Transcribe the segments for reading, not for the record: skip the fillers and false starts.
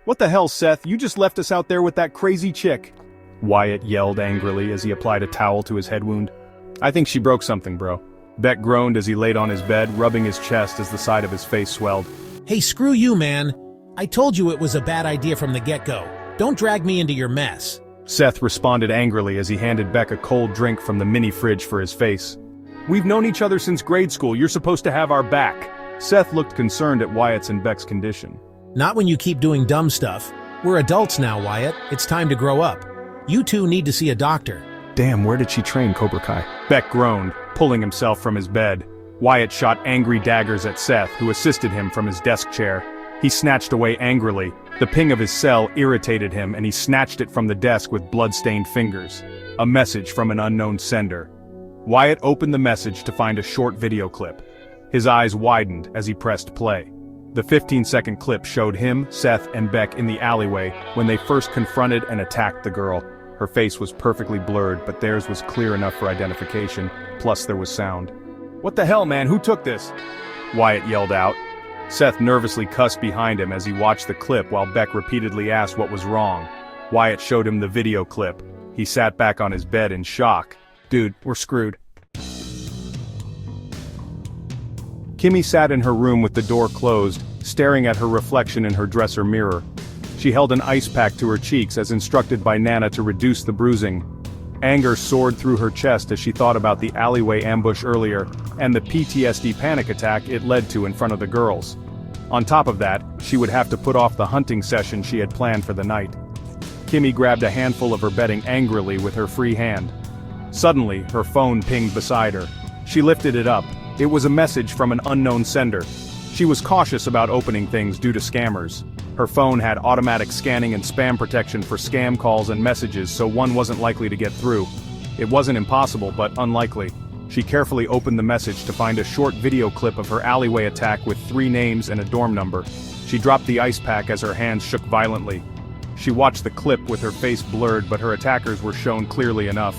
What the hell, Seth? You just left us out there with that crazy chick. Wyatt yelled angrily as he applied a towel to his head wound. I think she broke something, bro. Beck groaned as he laid on his bed, rubbing his chest as the side of his face swelled. Hey, screw you, man. I told you it was a bad idea from the get-go. Don't drag me into your mess. Seth responded angrily as he handed Beck a cold drink from the mini fridge for his face. We've known each other since grade school. You're supposed to have our back. Seth looked concerned at Wyatt's and Beck's condition. Not when you keep doing dumb stuff. We're adults now, Wyatt. It's time to grow up. You two need to see a doctor. Damn, where did she train Cobra Kai? Beck groaned, pulling himself from his bed. Wyatt shot angry daggers at Seth, who assisted him from his desk chair. He snatched away angrily. The ping of his cell irritated him and he snatched it from the desk with blood-stained fingers. A message from an unknown sender. Wyatt opened the message to find a short video clip. His eyes widened as he pressed play. The 15-second clip showed him, Seth, and Beck in the alleyway when they first confronted and attacked the girl. Her face was perfectly blurred, but theirs was clear enough for identification, plus there was sound. What the hell, man? Who took this? Wyatt yelled out. Seth nervously cussed behind him as he watched the clip while Beck repeatedly asked what was wrong. Wyatt showed him the video clip. He sat back on his bed in shock. Dude, we're screwed. Kimmy sat in her room with the door closed, staring at her reflection in her dresser mirror. She held an ice pack to her cheeks as instructed by Nana to reduce the bruising. Anger soared through her chest as she thought about the alleyway ambush earlier and the PTSD panic attack it led to in front of the girls. On top of that, she would have to put off the hunting session she had planned for the night. Kimmy grabbed a handful of her bedding angrily with her free hand. Suddenly, her phone pinged beside her. She lifted it up. It was a message from an unknown sender. She was cautious about opening things due to scammers. Her phone had automatic scanning and spam protection for scam calls and messages, so one wasn't likely to get through. It wasn't impossible, but unlikely. She carefully opened the message to find a short video clip of her alleyway attack with 3 names and a dorm number. She dropped the ice pack as her hands shook violently. She watched the clip with her face blurred, but her attackers were shown clearly enough.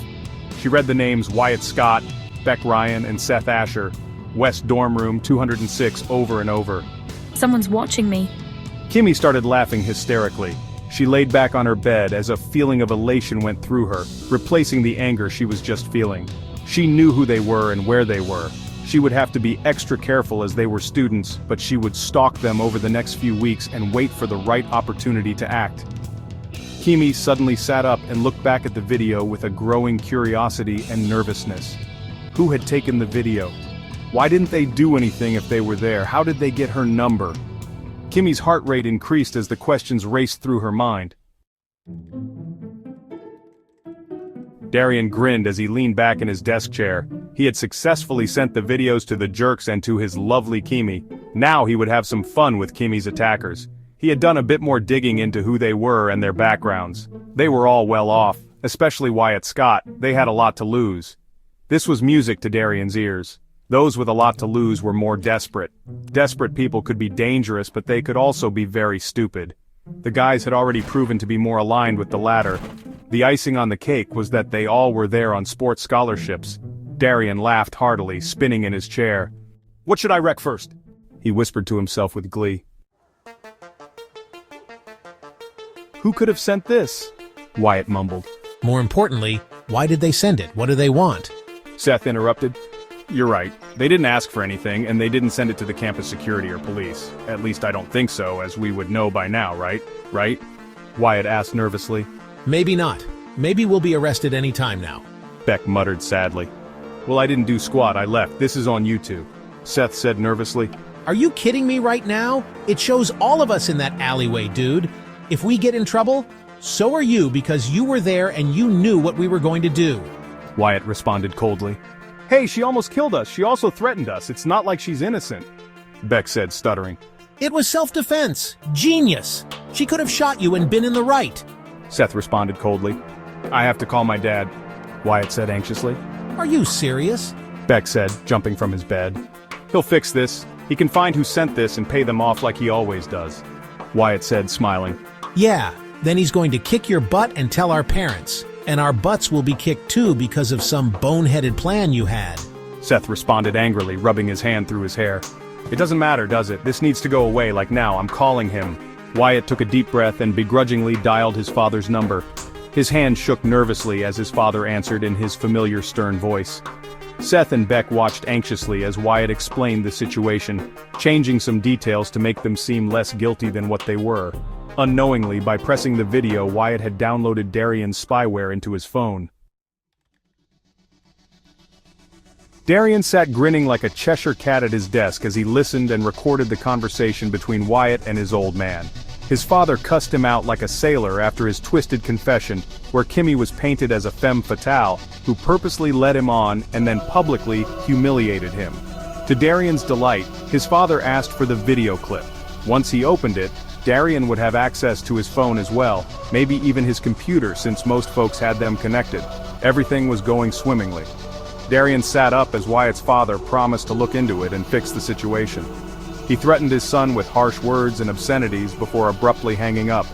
She read the names Wyatt Scott, Beck Ryan, and Seth Asher, West Dorm Room 206 over and over. Someone's watching me. Kimmy started laughing hysterically. She laid back on her bed as a feeling of elation went through her, replacing the anger she was just feeling. She knew who they were and where they were. She would have to be extra careful as they were students, but she would stalk them over the next few weeks and wait for the right opportunity to act. Kimmy suddenly sat up and looked back at the video with a growing curiosity and nervousness. Who had taken the video? Why didn't they do anything if they were there? How did they get her number? Kimmy's heart rate increased as the questions raced through her mind. Darian grinned as he leaned back in his desk chair. He had successfully sent the videos to the jerks and to his lovely Kimmy. Now he would have some fun with Kimmy's attackers. He had done a bit more digging into who they were and their backgrounds. They were all well off, especially Wyatt Scott. They had a lot to lose. This was music to Darian's ears. Those with a lot to lose were more desperate. Desperate people could be dangerous, but they could also be very stupid. The guys had already proven to be more aligned with the latter. The icing on the cake was that they all were there on sports scholarships. Darian laughed heartily, spinning in his chair. What should I wreck first? He whispered to himself with glee. Who could have sent this? Wyatt mumbled. More importantly, why did they send it? What do they want? Seth interrupted. You're right. They didn't ask for anything, and they didn't send it to the campus security or police. At least I don't think so, as we would know by now, right? Right? Wyatt asked nervously. Maybe not. Maybe we'll be arrested any time now. Beck muttered sadly. Well, I didn't do squat, I left. This is on YouTube. Seth said nervously. Are you kidding me right now? It shows all of us in that alleyway, dude. If we get in trouble, so are you because you were there and you knew what we were going to do. Wyatt responded coldly. Hey, she almost killed us. She also threatened us. It's not like she's innocent. Beck said, stuttering. It was self-defense. Genius. She could have shot you and been in the right. Seth responded coldly. I have to call my dad, Wyatt said anxiously. Are you serious? Beck said, jumping from his bed. He'll fix this. He can find who sent this and pay them off like he always does, Wyatt said, smiling. Yeah, then he's going to kick your butt and tell our parents. And our butts will be kicked too because of some boneheaded plan you had. Seth responded angrily, rubbing his hand through his hair. It doesn't matter, does it? This needs to go away like now. I'm calling him. Wyatt took a deep breath and begrudgingly dialed his father's number. His hand shook nervously as his father answered in his familiar stern voice. Seth and Beck watched anxiously as Wyatt explained the situation, changing some details to make them seem less guilty than what they were. Unknowingly, by pressing the video, Wyatt had downloaded Darian's spyware into his phone. Darian sat grinning like a Cheshire cat at his desk as he listened and recorded the conversation between Wyatt and his old man. His father cussed him out like a sailor after his twisted confession, where Kimmy was painted as a femme fatale, who purposely led him on and then publicly humiliated him. To Darian's delight, his father asked for the video clip. Once he opened it, Darian would have access to his phone as well, maybe even his computer since most folks had them connected. Everything was going swimmingly. Darian sat up as Wyatt's father promised to look into it and fix the situation. He threatened his son with harsh words and obscenities before abruptly hanging up.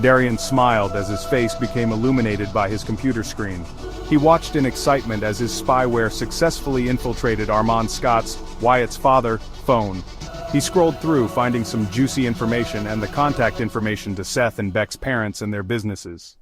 Darian smiled as his face became illuminated by his computer screen. He watched in excitement as his spyware successfully infiltrated Armand Scott's, Wyatt's father, phone. He scrolled through, finding some juicy information and the contact information to Seth and Beck's parents and their businesses.